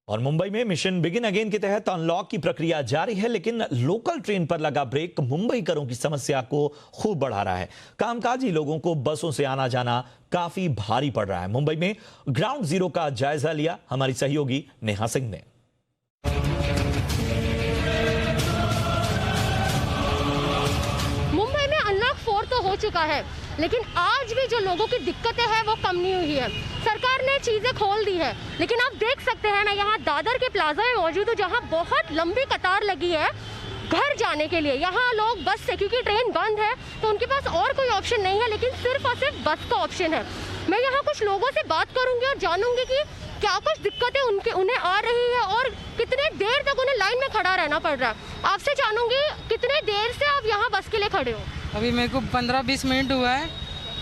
और मुंबई में mission begin again के तहत अनलॉक की प्रक्रिया जारी है, लेकिन लोकल ट्रेन पर लगा ब्रेक मुंबईकरों की समस्या को खूब बढ़ा रहा है। कामकाजी लोगों को बसों से आना जाना काफी भारी पड़ रहा है। मुंबई में ग्राउंड जीरो का जायजा लिया हमारी सहयोगी नेहा सिंह ने। मुंबई में अनलॉक 4 तो हो चुका है, लेकिन आज भी जो लोगों की दिक्कतें हैं वो कम नहीं हुई है। सरकार ने चीज़ें खोल दी है, लेकिन आप देख सकते हैं मैं यहाँ दादर के प्लाजा में मौजूद हूँ, जहाँ बहुत लंबी कतार लगी है घर जाने के लिए। यहाँ लोग बस से, क्योंकि ट्रेन बंद है तो उनके पास और कोई ऑप्शन नहीं है, लेकिन सिर्फ और सिर्फ बस का ऑप्शन है। मैं यहाँ कुछ लोगों से बात करूँगी और जानूंगी कि क्या कुछ दिक्कतें उन्हें आ रही है और कितने देर तक उन्हें लाइन में खड़ा रहना पड़ रहा है। आपसे जानूंगी कितने देर से आप यहाँ बस के लिए खड़े हो। अभी मेरे को 15-20 मिनट हुआ है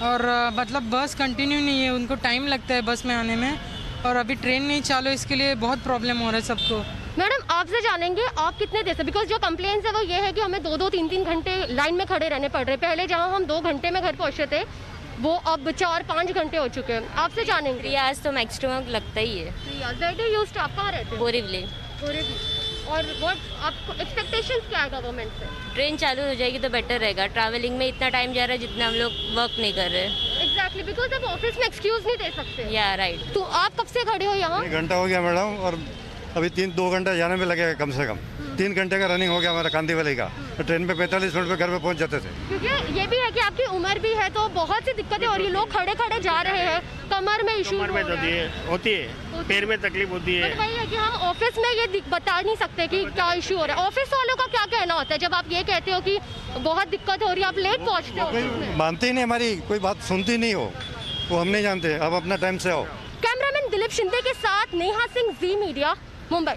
और मतलब बस कंटिन्यू नहीं है, उनको टाइम लगता है बस में आने में, और अभी ट्रेन नहीं चालू, इसके लिए बहुत प्रॉब्लम हो रहा है सबको। मैडम आपसे जानेंगे आप कितने देर से, बिकॉज जो कंप्लेंट्स है वो ये है कि हमें 2-2, 3-3 घंटे लाइन में खड़े रहने पड़ रहे हैं। पहले जहाँ हम 2 घंटे में घर पहुँचे थे वो अब 4-5 घंटे हो चुके हैं। आपसे जानेंगे। रियाज तो मैक्सिमम लगता ही है। आप कहाँ रहते हैं? बोरीवली। और व्हाट आपको एक्सपेक्टेशंस क्या है गवर्नमेंट से? ट्रेन चालू हो जाएगी तो बेटर रहेगा। ट्रैवलिंग में इतना टाइम जा रहा है जितना हम लोग वर्क नहीं कर रहे। एग्जैक्टली, बिकॉज आप ऑफिस में एक्सक्यूज नहीं दे सकते। या राइट। तो आप कब से खड़े हो यहाँ? 1 घंटा हो गया मैडम, और अभी 2 घंटा जाने में लगेगा कम से कम। 3 घंटे का रनिंग हो गया हमारा कांदीवली का, तो ट्रेन पे 45 मिनट में घर पे पहुंच जाते थे। क्योंकि ये भी है कि आपकी उम्र भी है तो बहुत सी दिक्कतें हो रही है। लोग खड़े खड़े जा रहे हैं, कमर में इशू होती है, पैर में तकलीफ होती है। वही है कि हम ऑफिस में ये बता नहीं सकते कि क्या इशू हो रहा है। ऑफिस वालों का क्या कहना होता है जब आप ये कहते हो कि बहुत दिक्कत हो रही है, आप लेट पहुँचते हो? मानते ही नहीं, हमारी कोई बात सुनती नहीं हो, वो हम नहीं जानते। अब अपना टाइम से आओ। कैमरामैन दिलीप शिंदे के साथ नेहा सिंह, जी मीडिया, मुंबई।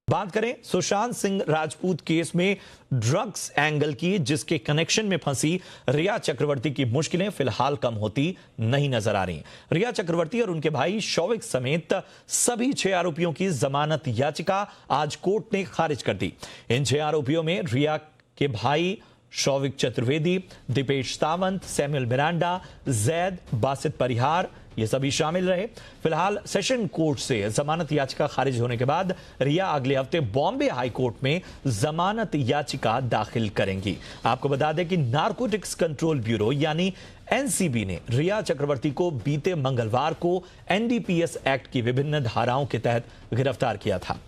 बात करें सुशांत सिंह राजपूत केस में ड्रग्स एंगल की, जिसके कनेक्शन में फंसी रिया चक्रवर्ती की मुश्किलें फिलहाल कम होती नहीं नजर आ रही। रिया चक्रवर्ती और उनके भाई शौविक समेत सभी 6 आरोपियों की जमानत याचिका आज कोर्ट ने खारिज कर दी। इन 6 आरोपियों में रिया के भाई शौविक चतुर्वेदी, दीपेश सावंत, सैमुअल मिरांडा, जैद, बासित परिहार, ये सभी शामिल रहे। फिलहाल सेशन कोर्ट से जमानत याचिका खारिज होने के बाद रिया अगले हफ्ते बॉम्बे हाई कोर्ट में जमानत याचिका दाखिल करेंगी। आपको बता दें कि नारकोटिक्स कंट्रोल ब्यूरो यानी एनसीबी ने रिया चक्रवर्ती को बीते मंगलवार को एनडीपीएस एक्ट की विभिन्न धाराओं के तहत गिरफ्तार किया था।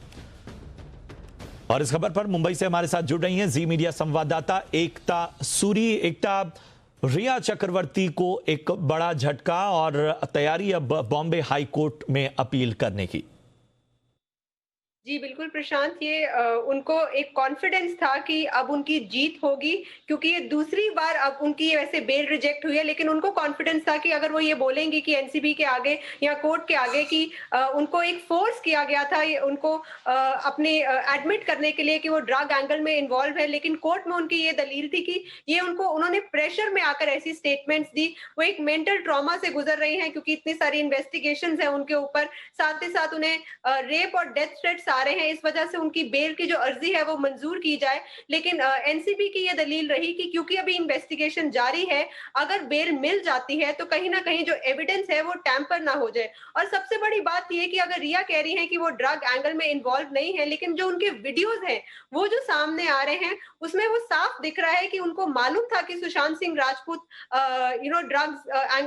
और इस खबर पर मुंबई से हमारे साथ जुड़ रही हैं जी मीडिया संवाददाता एकता सूरी। एकता, रिया चक्रवर्ती को एक बड़ा झटका और तैयारी अब बॉम्बे हाई कोर्ट में अपील करने की। जी बिल्कुल प्रशांत, ये उनको एक कॉन्फिडेंस था कि अब उनकी जीत होगी, क्योंकि ये दूसरी बार अब उनकी वैसे बेल रिजेक्ट हुई है, लेकिन उनको कॉन्फिडेंस था कि अगर वो ये बोलेंगे कि एनसीबी के आगे या कोर्ट के आगे कि उनको एक फोर्स किया गया था उनको अपने एडमिट करने के लिए कि वो ड्रग एंगल में इन्वॉल्व है, लेकिन कोर्ट में उनकी ये दलील थी कि ये उन्होंने प्रेशर में आकर ऐसी स्टेटमेंट्स दी। वो एक मेंटल ट्रॉमा से गुजर रही हैं, क्योंकि इतनी सारी इन्वेस्टिगेशंस है उनके ऊपर, साथ ही साथ उन्हें रेप और डेथ थ्रेट्स आ रहे हैं। इस वजह से उनकी बेल की जो अर्जी है वो मंजूर की जाए, लेकिन एनसीबी की ये दलील रही कि क्योंकि अभी इन्वेस्टिगेशन जारी है, अगर बेल मिल जाती है तो कहीं ना कहीं जो एविडेंस है वो टैंपर ना हो जाए। और सबसे बड़ी बात ये कि अगर रिया कह रही है कि वो ड्रग एंगल में इन्वॉल्व नहीं है, लेकिन जो उनके वीडियोज हैं वो जो सामने आ रहे हैं उसमें वो साफ दिख रहा है कि उनको मालूम था कि सुशांत सिंह राजपूत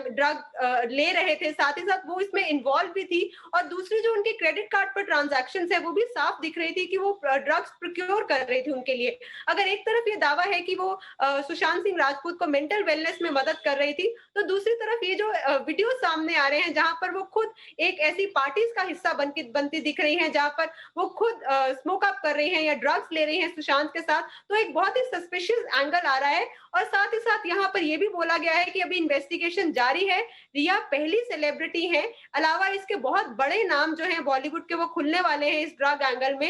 ड्रग ले रहे थे, साथ ही साथ वो इसमें इन्वॉल्व भी थी। और दूसरी जो उनके क्रेडिट कार्ड पर ट्रांजैक्शंस है वो भी साफ दिख रही थी कि वो ड्रग्स प्रोक्योर कर रही थी उनके लिए। अगर एक तरफ ये दावा है कि वो सुशांत सिंह राजपूत को मेंटल वेलनेस में मदद कर रही थी, तो दूसरी तरफ ये जो वीडियो सामने आ रहे हैं जहां पर वो खुद एक ऐसी पार्टीज का हिस्सा बनती दिख रही हैं जहां पर वो खुद स्मोक अप कर रही हैं या ड्रग्स ले रही हैं सुशांत के साथ, तो एक बहुत ही सस्पिशियस एंगल आ रहा है। और साथ ही साथ यहाँ पर यह भी बोला गया है कि अभी इन्वेस्टिगेशन जारी है, रिया पहली सेलिब्रिटी है, अलावा इसके बहुत बड़े नाम जो हैं बॉलीवुड के वो खुलने वाले हैं इस ड्रग एंगल में।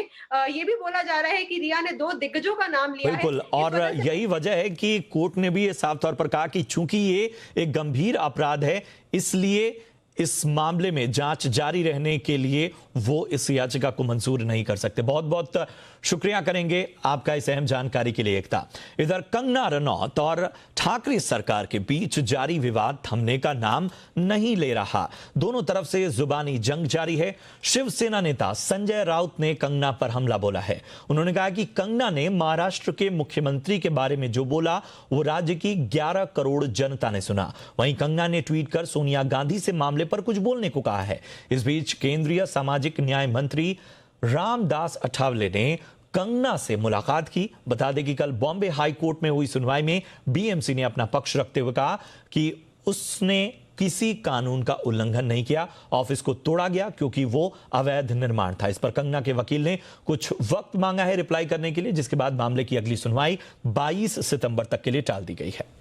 ये भी बोला जा रहा है कि रिया ने 2 दिग्गजों का नाम लिया है। बिल्कुल, और यही वजह है कि कोर्ट ने भी ये साफ तौर पर कहा कि चूंकि ये एक गंभीर अपराध है, इसलिए इस मामले में जांच जारी रहने के लिए वो इस याचिका को मंजूर नहीं कर सकते। बहुत बहुत शुक्रिया करेंगे आपका इस अहम जानकारी के लिए एकता। इधर कंगना रनौत और ठाकरे सरकार के बीच जारी विवाद थमने का नाम नहीं ले रहा। दोनों तरफ से जुबानी जंग जारी है। शिवसेना नेता संजय राउत ने कंगना पर हमला बोला है। उन्होंने कहा कि कंगना ने महाराष्ट्र के मुख्यमंत्री के बारे में जो बोला वो राज्य की 11 करोड़ जनता ने सुना। वहीं कंगना ने ट्वीट कर सोनिया गांधी से मामले पर कुछ बोलने को कहा है। इस बीच केंद्रीय सामाजिक न्याय मंत्री रामदास अठावले ने कंगना से मुलाकात की। बता दें कि कल बॉम्बे हाई कोर्ट में हुई सुनवाई में बीएमसी ने अपना पक्ष रखते हुए कहा कि उसने किसी कानून का उल्लंघन नहीं किया, ऑफिस को तोड़ा गया क्योंकि वो अवैध निर्माण था। इस पर कंगना के वकील ने कुछ वक्त मांगा है रिप्लाई करने के लिए, जिसके बाद मामले की अगली सुनवाई 22 सितंबर तक के लिए टाल दी गई है।